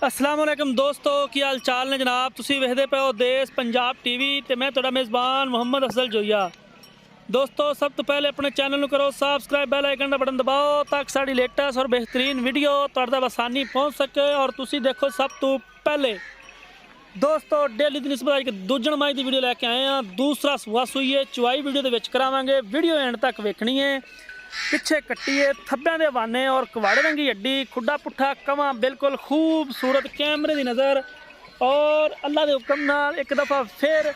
अस्सलाम वालेकुम दोस्तों, की हाल चाल ने जनाब। तुसी वेखदे पे हो देश पंजाब टीवी ते मैं तुहाडा मेज़बान मुहम्मद अफजल जोइया। दोस्तों, सब तो पहले अपने चैनल को करो सब्सक्राइब, बेल आइकन का बटन दबाओ ताकि साड़ी लेटेस्ट और बेहतरीन वीडियो तुहाडे तक आसानी पहुँच सके और तुसी देखो सब तो पहले। दोस्तों, डेली की निस्बत अज दूजण माई की वीडियो लैके आए हैं। दूसरा सुहा सूईए चुआई वीडियो के करावांगे। वीडियो एंड तक वेखनी है। पिछे कट्टिए थब्बियां दे वाने और कवाड़े रंगी हड्डी, खुडा पुट्ठा कवां बिल्कुल खूबसूरत कैमरे की नज़र। और अल्लाह के हुक्म नाल एक दफ़ा फिर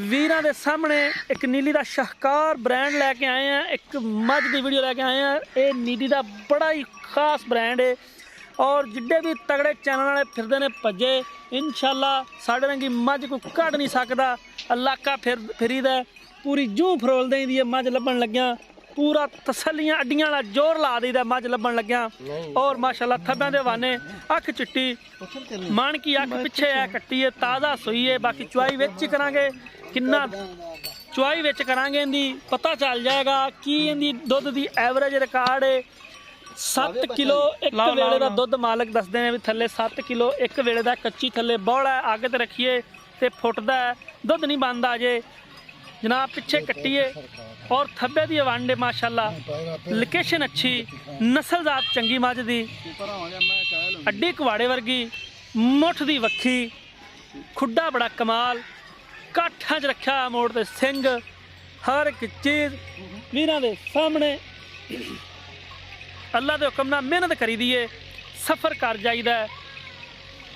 वीरां दे सामने एक नीली का शाहकार ब्रांड लैके आए हैं। एक मझ की वीडियो लैके आए हैं। ये नीली का बड़ा ही खास ब्रांड है और जिड्डे भी तगड़े चैनल वाले फिरदे ने भजे इंशाअल्लाह साढ़े रंगी मझ को कढ़ नहीं सकता। इलाका फिरीदा पूरी जूं फरोल देंदी है मझ लभन लग्या, पूरा तसलियां अड्डियां वाला जोर ला दीदा मझ लभन लग्या। और माशाल्लाह थब्बियां दे वाने, अख चिट्टी, मन की अख पिछे है कट्टी है, ताज़ा सूई है। बाकी चुआई विच ही करांगे, किन्ना चुआई विच करांगे इंदी पता चल जाएगा कि इंदी दुध की एवरेज रिकॉर्ड है 7 किलो एक वेले का दुध मालक दसते हैं भी थले 7 किलो एक वेले का। कच्ची थले बौड़ा है, आगे तो रखिए तो फुटदा है, दुध नहीं बनता अजे जनाब। पिछे कट्टिए और थब्बे की वांडे माशाल्लाह, लोकेशन अच्छी, नस्लजात चंगी मझ दी, अड्डी कवाड़े वर्गी, मुठ दी वक्खी, खुडा बड़ा कमाल, काठा च रखा मोड़ ते सिंग, हर एक चीज़ वीरां दे सामने अल्लाह के हुक्म नाल मेहनत करी दी है। सफ़र कर जाइदा,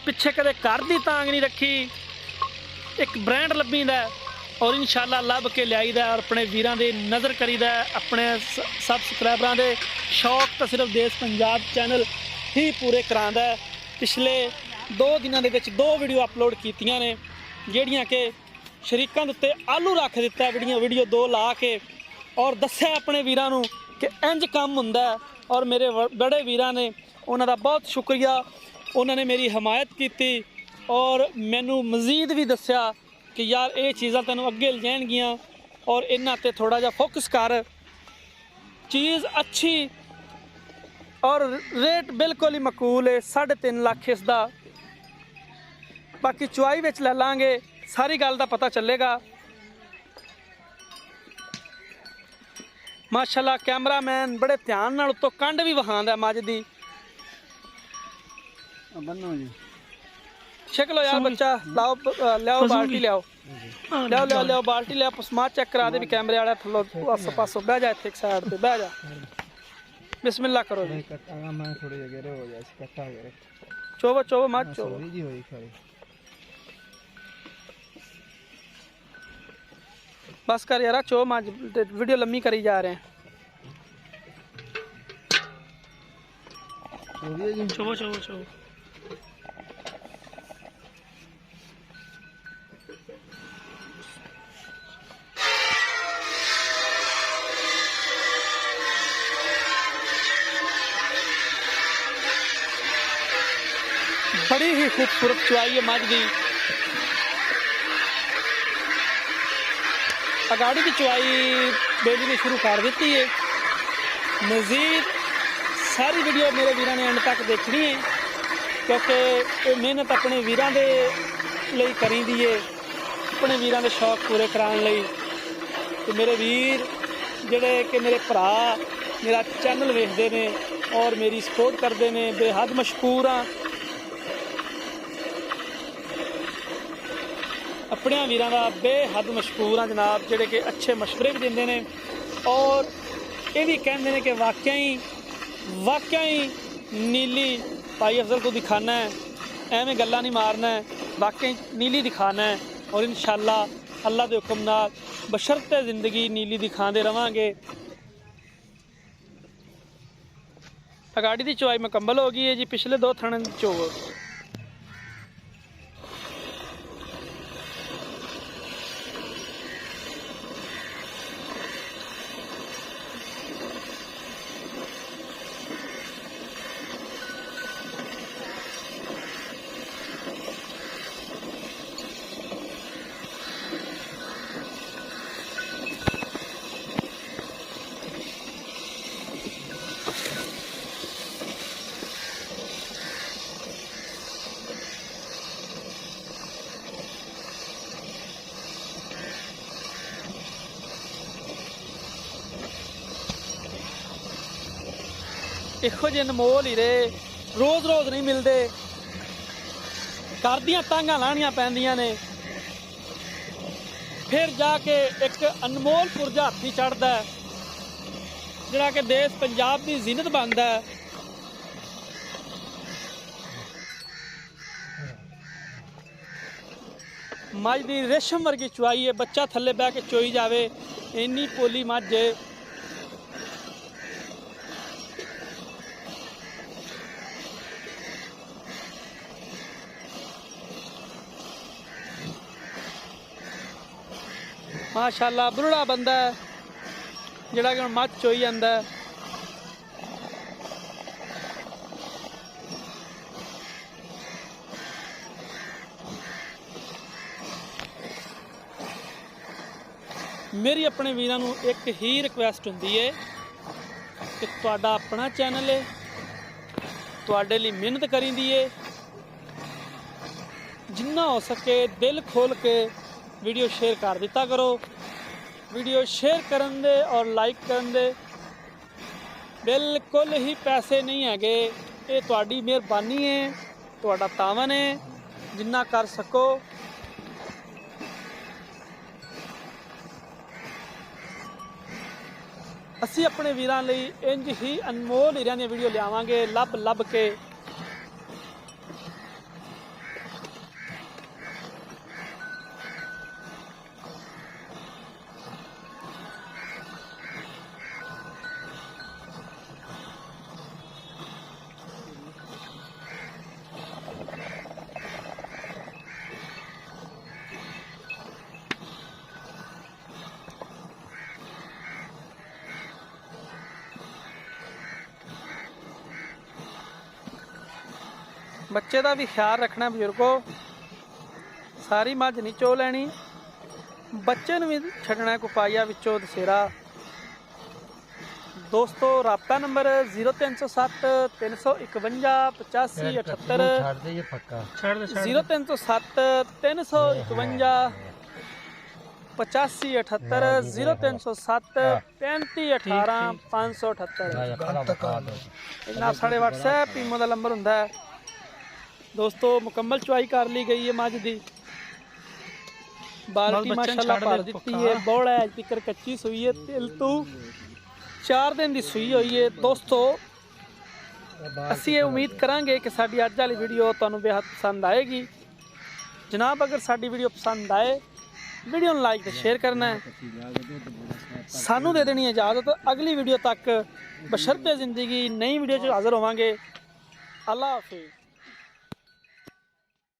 पिछे कदे घर की तांग नहीं रखी, एक ब्रांड लभीदा और इंशाअल्लाह लभ के लियाईदा और अपने वीरां दे नज़र करीदा। अपने सबसक्राइबरां दे शौक तो सिर्फ देश पंजाब चैनल ही पूरे करांदा है। पिछले 2 दिनों के विच 2 वीडियो अपलोड कीतियां ने जिहड़ियां कि शरीकां दे उत्ते आलू रख दिता वीडियो 2 ला के और दस्सिया अपने वीरां नूं कि इंज काम हुंदा है। और मेरे बड़े वीरां ने उन्हां दा बहुत शुक्रिया, उन्होंने मेरी हमायत की और मैनू मजीद भी दस्सिया कि यार ये चीज़ां तेनों अगे ले जाणगियां और इन्हां ते थोड़ा जा फोकस कर। चीज़ अच्छी और रेट बिल्कुल ही मकूल है, 3.5 लाख इसका। बाकी चुआई विच ले लांगे, सारी गल दा पता चलेगा। माशाल्लाह कैमरामैन बड़े ध्यान नाल उत्तों कंड भी वहांदा मझ दी। छक लो यार बच्चा, लाओ लियाओ बाल्टी, लियाओ बाल्टी, लिया पसमात चेक करा दे भी कैमरे वाले थलो आसो पासो बह जा, एक साइड पे बह जा। बिस्मिल्लाह करो जी। चोवो चोवो मत चोवो। बस कर यार, चो मज वीडियो लम्मी करी जा रहे हैं। चोवो चोवो चोवो। बड़ी ही खूबसूरत चुआई है मझ की। अगाड़ी की चुआई बेली ने शुरू कर दी है। मजीद सारी वीडियो मेरे वीरां ने एंड तक देखनी है क्योंकि ये मेहनत अपने वीरां दे लई करी दी है, अपने वीरां दे शौक पूरे कराने लई। तो मेरे वीर जिहड़े कि मेरे भरा मेरा चैनल वेखदे ने और मेरी सपोर्ट करते हैं, बेहद मशकूर हाँ। अपने वीरां दा बेहद मशकूर हाँ जनाब, जिहड़े कि अच्छे मशवरे भी देंदे ने और ये भी कहते हैं कि वाकई नीली भाई अफजल को दिखाना है, एवें गल्लां नहीं मारना है, वाकई नीली दिखाना है। और इंशाअल्लाह अल्लाह के हुक्म नाल बशर्ते ज़िंदगी नीली दिखाते रवांगे। अगाड़ी की चुआई मुकम्मल हो गई है जी। पिछले 2 थणन चोवो। ਇਹੋ ਜਿਹੇ ਅਨਮੋਲ ਹੀਰੇ ਰੋਜ਼ ਰੋਜ਼ ਨਹੀਂ ਮਿਲਦੇ। ਘਰ ਦੀਆਂ ਤਾਂਘਾਂ ਲਾਣੀਆਂ ਪੈਂਦੀਆਂ ਨੇ, ਫਿਰ ਜਾ ਕੇ ਇੱਕ ਅਨਮੋਲ ਪੁਰਜਾ ਹੱਥੀ ਚੜ੍ਹਦਾ ਜਿਹੜਾ ਕਿ ਦੇਸ਼ ਪੰਜਾਬ ਦੀ ਜ਼ੀਨਤ ਬਣਦਾ ਹੈ। ਮੱਝ ਦੀ ਰੇਸ਼ਮ ਵਰਗੀ ਚੁਆਈ ਹੈ, ਬੱਚਾ ਥੱਲੇ ਬਹਿ ਕੇ ਚੋਈ ਜਾਵੇ, ਇੰਨੀ ਪੋਲੀ ਮੱਝ ਹੈ। माशाअल्लाह बुरड़ा बंदा है जिहड़ा कि मझ चोई जांदा है। मेरी अपने वीरां नूं एक ही रिक्वेस्ट हुंदी है कि तुहाडा अपना चैनल है, तुहाडे लई मेहनत करींदी है, जिन्ना हो सके दिल खोल के वीडियो शेयर कर दिता करो। वीडियो शेयर करन दे और लाइक करन दे बिल्कुल ही पैसे नहीं हैगे, ये तुहाडी मेहरबानी है, तुहाडा तावन है, जिन्ना कर सको। असी अपने वीरां लई इंज ही अनमोल हीरिਆਂ ਦੀਆਂ वीडियो लियावांगे लभ लभ के। बच्चे का भी ख्याल रखना बजुर्गों, सारी मझ नहीं चो लैनी, बच्चे भी छड्डना कुपाइया विचों दसेरा। दोस्तों राबता नंबर 0307 351 85 78 0307 351 85 78 0307 35 18 578 इन्ना साढ़े WhatsApp ईमो का नंबर हुंदा है। दोस्तों मुकम्मल चुआई कर ली गई है मझ दी, बाल्टी माशाल्लाह भर दी है, बौड़ा है तिकर कच्ची सूई है, तिल तू 4 दिन की सूई हुई है। दोस्तों असी ये उम्मीद करांगे कि साडी अज वाली वीडियो तुहानूं बेहद पसंद आएगी। जनाब अगर साडी वीडियो पसंद आए वीडियो नूं लाइक ते शेयर करना है। सानू दे देनी इजाज़त, अगली वीडियो तक बशर्ते ज़िंदगी नई वीडियो च हाज़र होवांगे। अल्लाह हाफिज़।